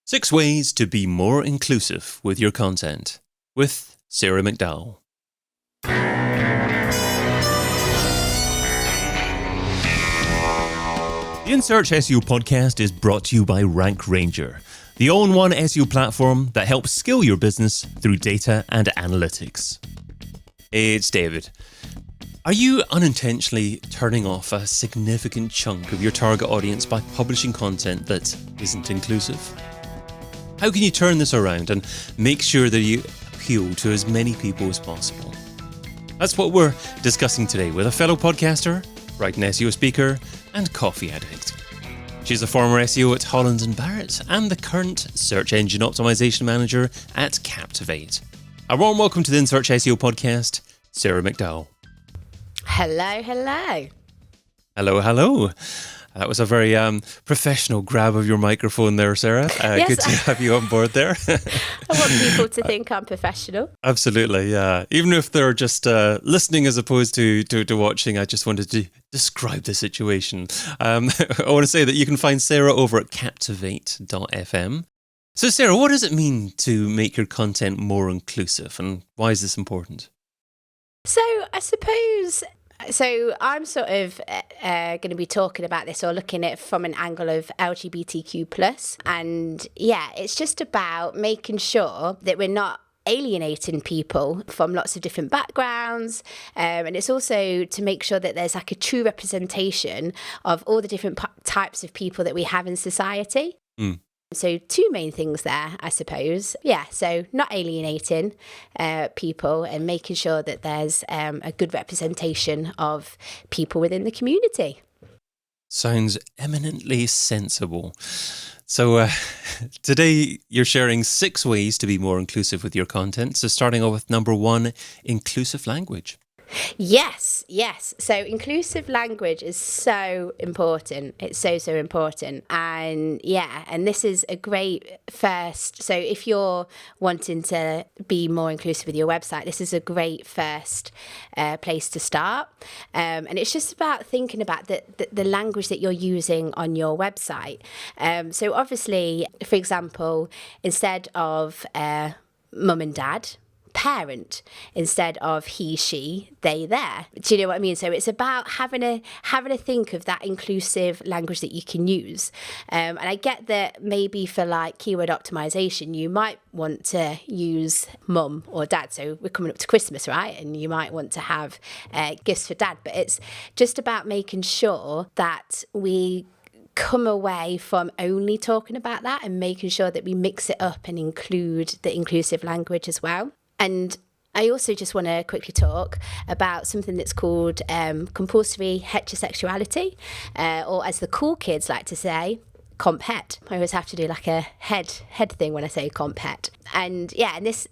6 Ways to be more inclusive with your content with Sarah McDowell. The In Search SEO podcast is brought to you by Rank Ranger, the all-in-one SEO platform that helps scale your business through data and analytics. Hey, it's David. Are you unintentionally turning off a significant chunk of your target audience by publishing content that isn't inclusive? How can you turn this around and make sure that you appeal to as many people as possible? That's what we're discussing today with a fellow podcaster, writing SEO speaker, and coffee addict. She's a former SEO at Holland & Barrett and the current search engine optimization manager at Captivate. A warm welcome to the In Search SEO podcast, Sarah McDowell. Hello, hello. Hello, hello. That was a very professional grab of your microphone there, Sarah. Yes. Good to have you on board there. I want people to think I'm professional. Absolutely, yeah. Even if they're just listening as opposed to watching, I just wanted to describe the situation. I want to say that you can find Sarah over at captivate.fm. So, Sarah, what does it mean to make your content more inclusive, and why is this important? So I suppose, I'm sort of going to be talking about this or looking at it from an angle of LGBTQ+. And yeah, it's just about making sure that we're not alienating people from lots of different backgrounds, and it's also to make sure that there's like a true representation of all the different types of people that we have in society. So two main things there, I suppose. Yeah, so not alienating people and making sure that there's a good representation of people within the community. Sounds eminently sensible. So today you're sharing 6 ways to be more inclusive with your content. So starting off with number 1, inclusive language. Yes. So inclusive language is so important. It's so important. And yeah, and this is a great first. So if you're wanting to be more inclusive with your website, this is a great first place to start. And it's just about thinking about the language that you're using on your website. So obviously, for example, instead of mum and dad, parent, instead of he, she, they, there. Do you know what I mean? So it's about having a think of that inclusive language that you can use. And I get that maybe for like keyword optimization, you might want to use mum or dad. So we're coming up to Christmas, right? And you might want to have gifts for dad. But it's just about making sure that we come away from only talking about that and making sure that we mix it up and include the inclusive language as well. And I also just want to quickly talk about something that's called compulsory heterosexuality, or as the cool kids like to say, comp het. I always have to do like a head thing when I say comp het. And yeah, and this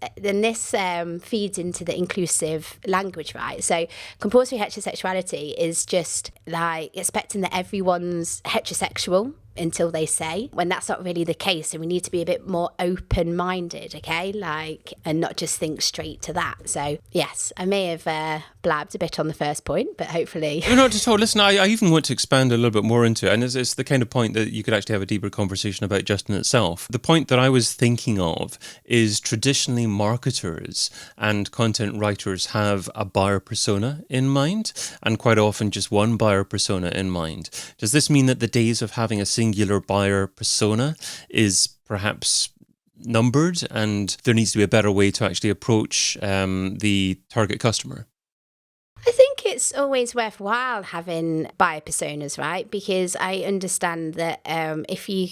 feeds into the inclusive language, right? So compulsory heterosexuality is just like expecting that everyone's heterosexual until they say, when that's not really the case, and we need to be a bit more open-minded, okay, like, and not just think straight to that. So yes, I may have blabbed a bit on the first point, but hopefully No, not at all. Listen, I even want to expand a little bit more into it, and it's the kind of point that you could actually have a deeper conversation about just in itself. The point that I was thinking of is traditionally marketers and content writers have a buyer persona in mind, and quite often just one buyer persona in mind. Does this mean that the days of having a singular buyer persona is perhaps numbered, and there needs to be a better way to actually approach the target customer? I think it's always worthwhile having buyer personas, right? Because I understand that if you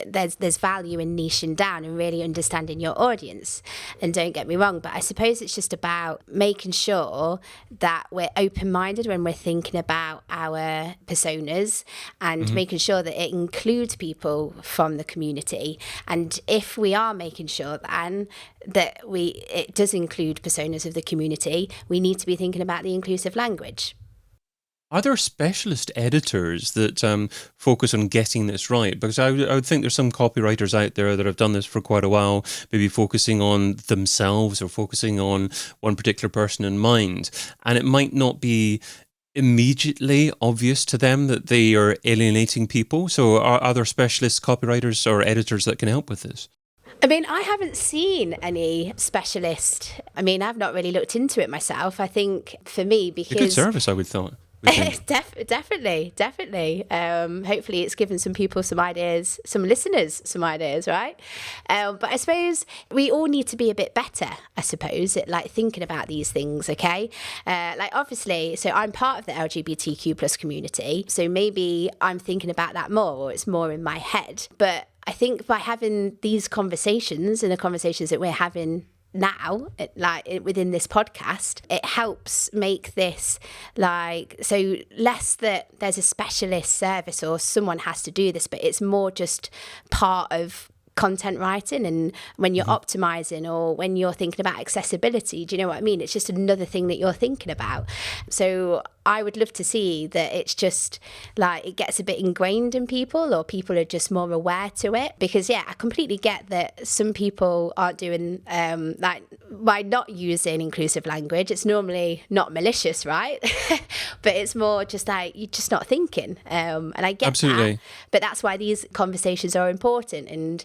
there's value in niching down and really understanding your audience. And don't get me wrong, but I suppose it's just about making sure that we're open-minded when we're thinking about our personas and making sure that it includes people from the community. And if we are making sure that it does include personas of the community, we need to be thinking about the inclusive language. Are there specialist editors that focus on getting this right? Because I would think there's some copywriters out there that have done this for quite a while, maybe focusing on themselves or focusing on one particular person in mind. And it might not be immediately obvious to them that they are alienating people? So are there specialist copywriters or editors that can help with this? I mean, I haven't seen any specialist. I mean, I've not really looked into it myself. I think for me, because... A good service, I would thought. Definitely. Hopefully it's given some people some ideas, some listeners some ideas, right? But I suppose we all need to be a bit better, I suppose, at like thinking about these things, okay? Like obviously, so I'm part of the LGBTQ plus community, so maybe I'm thinking about that more, or it's more in my head. But I think by having these conversations and the conversations that we're having now, like within this podcast, it helps make this like, so less that there's a specialist service or someone has to do this, but it's more just part of content writing. And when you're optimizing or when you're thinking about accessibility, do you know what I mean? It's just another thing that you're thinking about. So I would love to see that it's just like it gets a bit ingrained in people, or people are just more aware to it. Because yeah, I completely get that some people aren't doing like by not using inclusive language, it's normally not malicious, right? But it's more just like you're just not thinking, and I get Absolutely. that. But that's why these conversations are important, and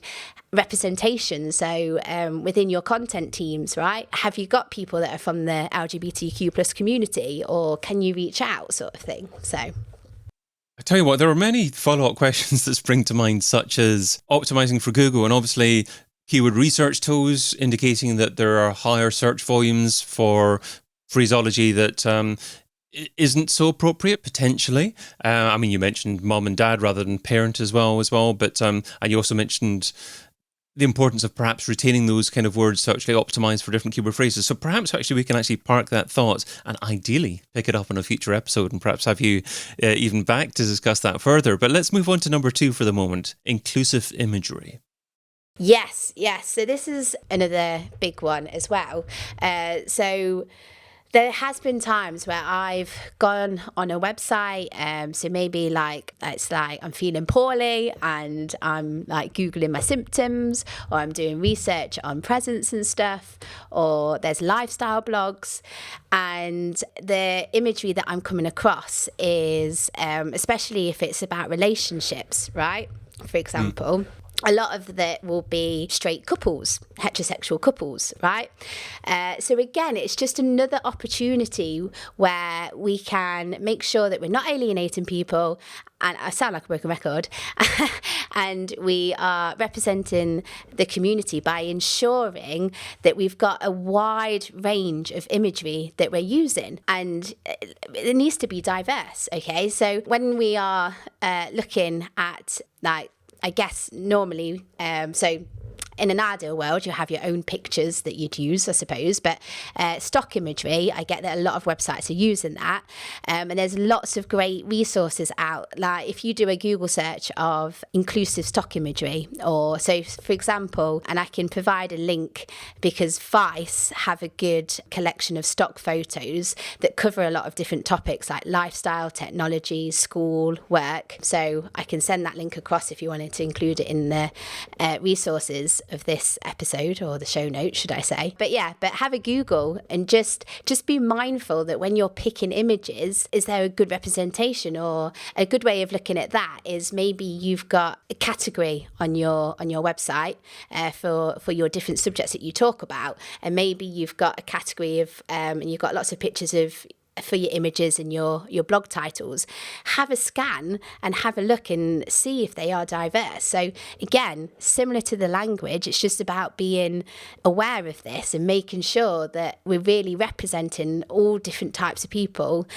representation. So within your content teams, right, have you got people that are from the LGBTQ plus community, or can you reach out, sort of thing? So I tell you what, there are many follow-up questions that spring to mind, such as optimizing for Google, and obviously keyword research tools indicating that there are higher search volumes for phraseology that isn't so appropriate, potentially. I mean, you mentioned mom and dad rather than parent as well, but and you also mentioned the importance of perhaps retaining those kind of words to actually optimize for different keyword phrases. So perhaps actually we can actually park that thought and ideally pick it up on a future episode and perhaps have you even back to discuss that further. But let's move on to number 2 for the moment, inclusive imagery. Yes. So this is another big one as well. So there has been times where I've gone on a website, so maybe like it's like I'm feeling poorly and I'm like Googling my symptoms, or I'm doing research on presents and stuff, or there's lifestyle blogs, and the imagery that I'm coming across is, especially if it's about relationships, right? For example, a lot of that will be straight couples, heterosexual couples, right? So again, it's just another opportunity where we can make sure that we're not alienating people, and I sound like a broken record, and we are representing the community by ensuring that we've got a wide range of imagery that we're using, and it needs to be diverse, okay? So when we are looking at, like, I guess normally, so in an ideal world, you have your own pictures that you'd use, I suppose, but stock imagery, I get that a lot of websites are using that, and there's lots of great resources out. Like if you do a Google search of inclusive stock imagery, or so for example, and I can provide a link because Vice have a good collection of stock photos that cover a lot of different topics like lifestyle, technology, school, work. So I can send that link across if you wanted to include it in the resources of this episode, or the show notes, should I say. But have a Google and just be mindful that when you're picking images, is there a good representation? Or a good way of looking at that is maybe you've got a category on your website for your different subjects that you talk about, and maybe you've got a category of and you've got lots of pictures of for your images and your blog titles. Have a scan and have a look and see if they are diverse. So again, similar to the language, it's just about being aware of this and making sure that we're really representing all different types of people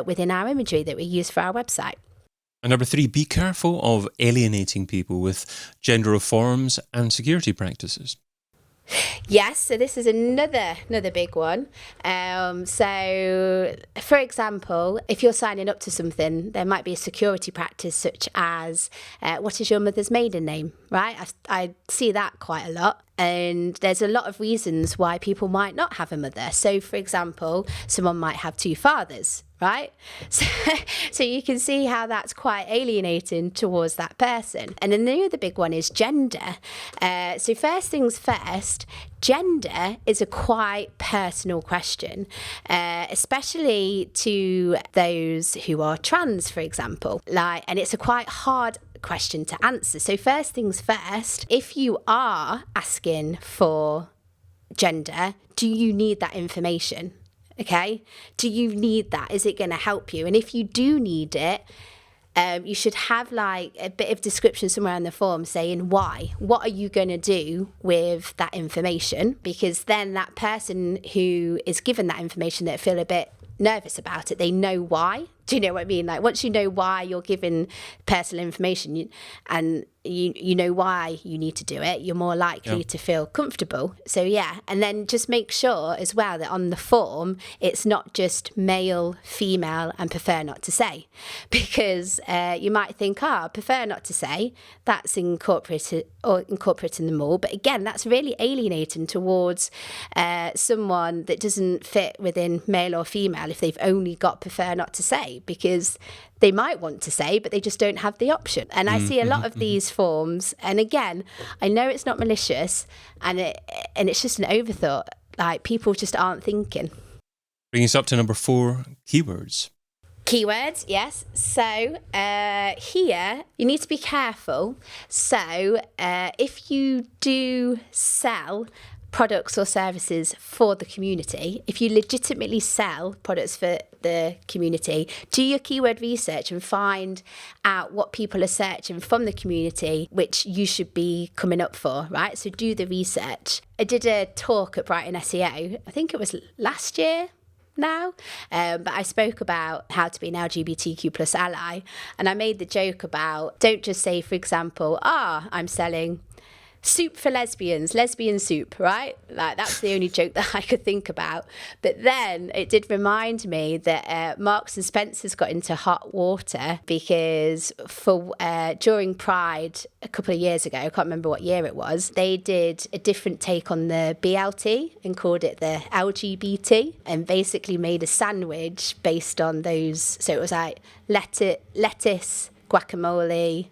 within our imagery that we use for our website. And number 3, be careful of alienating people with gender reforms and security practices. Yes, so this is another big one. So, for example, if you're signing up to something, there might be a security practice such as, what is your mother's maiden name, right? I see that quite a lot. And there's a lot of reasons why people might not have a mother. So, for example, someone might have 2 fathers, right? So you can see how that's quite alienating towards that person. And then the other big one is gender. So first things first, gender is a quite personal question, especially to those who are trans, for example. And it's a quite hard question to answer. So first things first, if you are asking for gender, do you need that information? Okay, do you need that? Is it going to help you? And if you do need it, you should have like a bit of description somewhere on the form saying why. What are you going to do with that information? Because then that person who is given that information, that feel a bit nervous about it, they know why. Do you know what I mean? Like once you know why you're giving personal information and you know why you need to do it, you're more likely to feel comfortable. So yeah, and then just make sure as well that on the form it's not just male, female and prefer not to say, because you might think, prefer not to say, that's incorporating them all, but again that's really alienating towards someone that doesn't fit within male or female if they've only got prefer not to say, because they might want to say, but they just don't have the option. And I see a lot of these forms, and again, I know it's not malicious, and it's just an overthought. Like people just aren't thinking. Bringing us up to number 4, keywords. Keywords, yes. So here you need to be careful. So if you do sell products or services for the community, if you legitimately sell products for the community, do your keyword research and find out what people are searching from the community, which you should be coming up for, right? So do the research. I did a talk at Brighton SEO, I think it was last year now, but I spoke about how to be an LGBTQ plus ally, and I made the joke about, don't just say, for example, I'm selling soup for lesbians, lesbian soup, right? Like that's the only joke that I could think about. But then it did remind me that Marks and Spencer's got into hot water because during Pride a couple of years ago, I can't remember what year it was, they did a different take on the BLT and called it the LGBT, and basically made a sandwich based on those. So it was like lettuce, guacamole,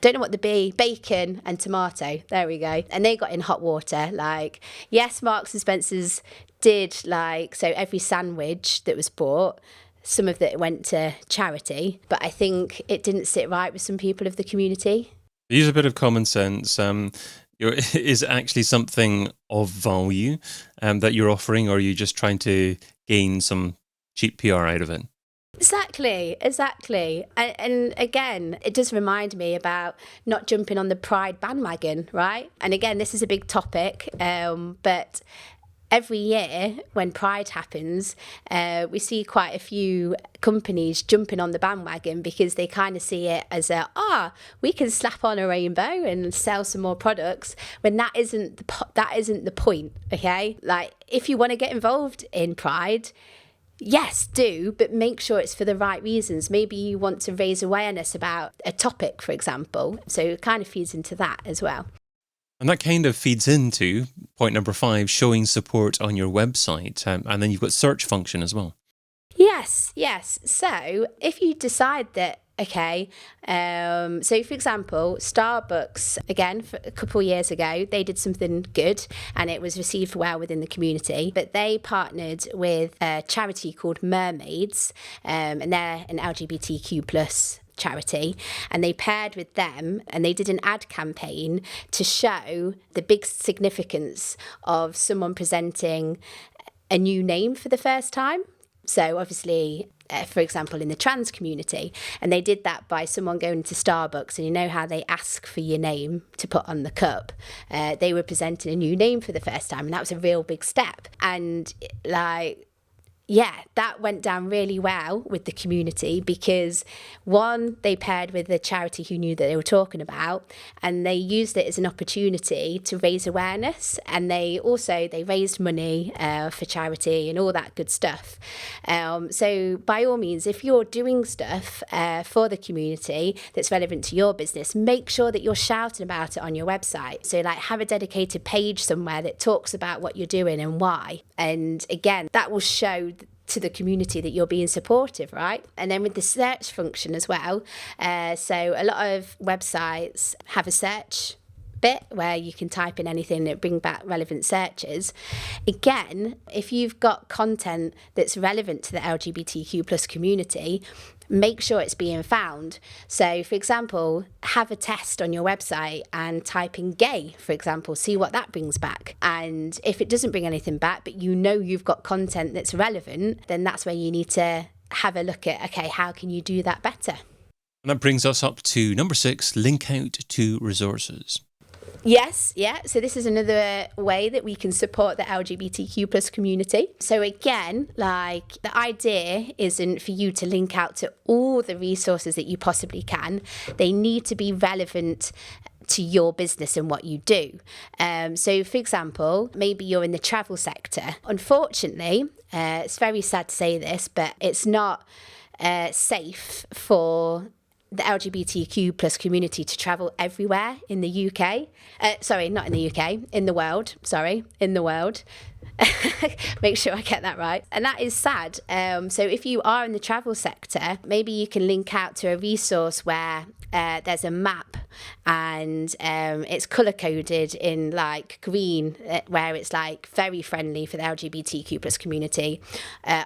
don't know what the B, bacon and tomato. There we go. And they got in hot water. Like, yes, Marks and Spencer's did so every sandwich that was bought, some of it went to charity, but I think it didn't sit right with some people of the community. Use a bit of common sense. Is it actually something of value that you're offering, or are you just trying to gain some cheap PR out of it? Exactly. And again, it does remind me about not jumping on the Pride bandwagon, right? And again, this is a big topic, but every year when Pride happens, we see quite a few companies jumping on the bandwagon because they kind of see it as we can slap on a rainbow and sell some more products, when that isn't the point, okay? Like, if you want to get involved in Pride, yes, do, but make sure it's for the right reasons. Maybe you want to raise awareness about a topic, for example. So it kind of feeds into that as well. And that kind of feeds into point number 5, showing support on your website. And then you've got search function as well. Yes. So if you decide that, okay, so for example, Starbucks, again, for a couple of years ago, they did something good and it was received well within the community, but they partnered with a charity called Mermaids, and they're an LGBTQ plus charity, and they paired with them and they did an ad campaign to show the big significance of someone presenting a new name for the first time. So obviously, for example, in the trans community, and they did that by someone going to Starbucks, and you know how they ask for your name to put on the cup. They were presenting a new name for the first time, and that was a real big step. And yeah, that went down really well with the community because, one, they paired with a charity who knew that they were talking about, and they used it as an opportunity to raise awareness, and they raised money for charity and all that good stuff. So by all means, if you're doing stuff for the community that's relevant to your business, make sure that you're shouting about it on your website. So like have a dedicated page somewhere that talks about what you're doing and why. And again, that will show to the community that you're being supportive, right? And then with the search function as well. So a lot of websites have a search bit where you can type in anything that bring back relevant searches. Again, if you've got content that's relevant to the LGBTQ plus community, make sure it's being found. So for example, have a test on your website and type in gay, for example, see what that brings back. And if it doesn't bring anything back, but you know you've got content that's relevant, then that's where you need to have a look at, okay, how can you do that better? And that brings us up to number 6, link out to resources. Yes, yeah. So this is another way that we can support the LGBTQ plus community. So again, like the idea isn't for you to link out to all the resources that you possibly can. They need to be relevant to your business and what you do. So for example, maybe you're in the travel sector. Unfortunately, it's very sad to say this, but it's not safe for the LGBTQ plus community to travel everywhere in the UK. Sorry, not in the UK, in the world. Sorry, in the world. Make sure I get that right. And that is sad. So if you are in the travel sector, maybe you can link out to a resource where there's a map and it's color coded in like green, where it's like very friendly for the LGBTQ plus community.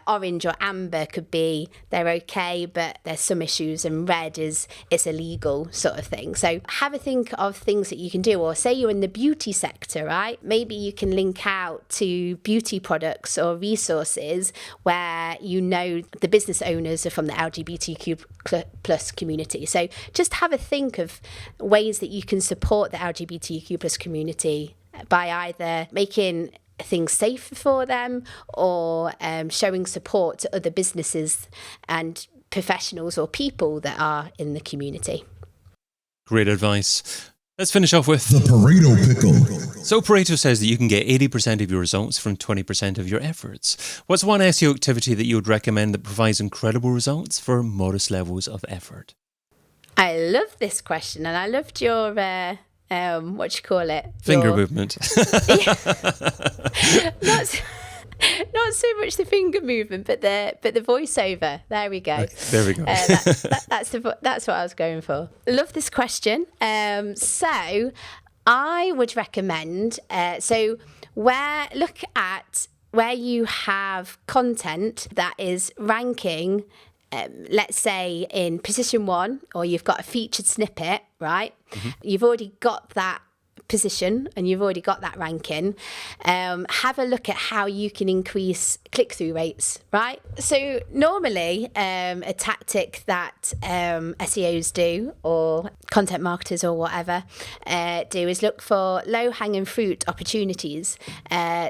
Orange or amber could be they're okay, but there's some issues, and red is it's illegal sort of thing. So have a think of things that you can do. Or say you're in the beauty sector, right? Maybe you can link out to beauty products or resources where you know the business owners are from the LGBTQ plus community. So just have a think of ways that you can support the LGBTQ plus community by either making things safer for them or showing support to other businesses and professionals or people that are in the community. Great advice. Let's finish off with the Pareto pickle. So Pareto says that you can get 80% of your results from 20% of your efforts. What's one SEO activity that you would recommend that provides incredible results for modest levels of effort? I love this question, and I loved your Finger movement. Not so much the finger movement, but the voiceover. There we go. There we go. That's what I was going for. Love this question. So I would recommend look at where you have content that is ranking. Let's say in position 1, or you've got a featured snippet, right? Mm-hmm. You've already got that position and you've already got that ranking. Have a look at how you can increase click-through rates, right? So normally a tactic that SEOs do, or content marketers or whatever do, is look for low-hanging fruit opportunities.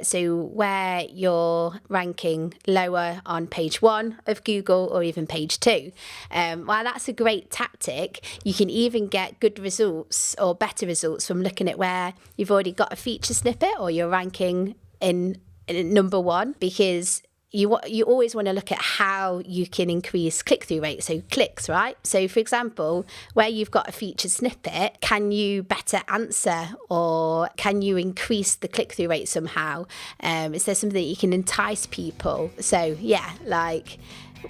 So where you're ranking lower on page 1 of Google or even page 2. While that's a great tactic, you can even get good results or better results from looking at where you've already got a feature snippet or you're ranking in number 1, because you always want to look at how you can increase click-through rate, so clicks, right? So for example, where you've got a featured snippet, can you better answer or can you increase the click-through rate somehow? Is there something that you can entice people? So yeah, like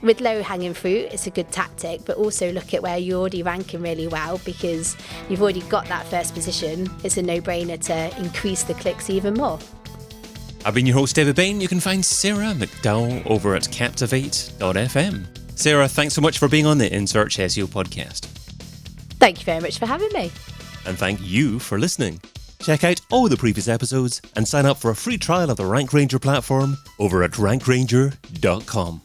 with low-hanging fruit, it's a good tactic, but also look at where you're already ranking really well, because you've already got that first position. It's a no-brainer to increase the clicks even more. I've been your host, David Bain. You can find Sarah McDowell over at captivate.fm. Sarah, thanks so much for being on the In Search SEO podcast. Thank you very much for having me. And thank you for listening. Check out all the previous episodes and sign up for a free trial of the Rank Ranger platform over at rankranger.com.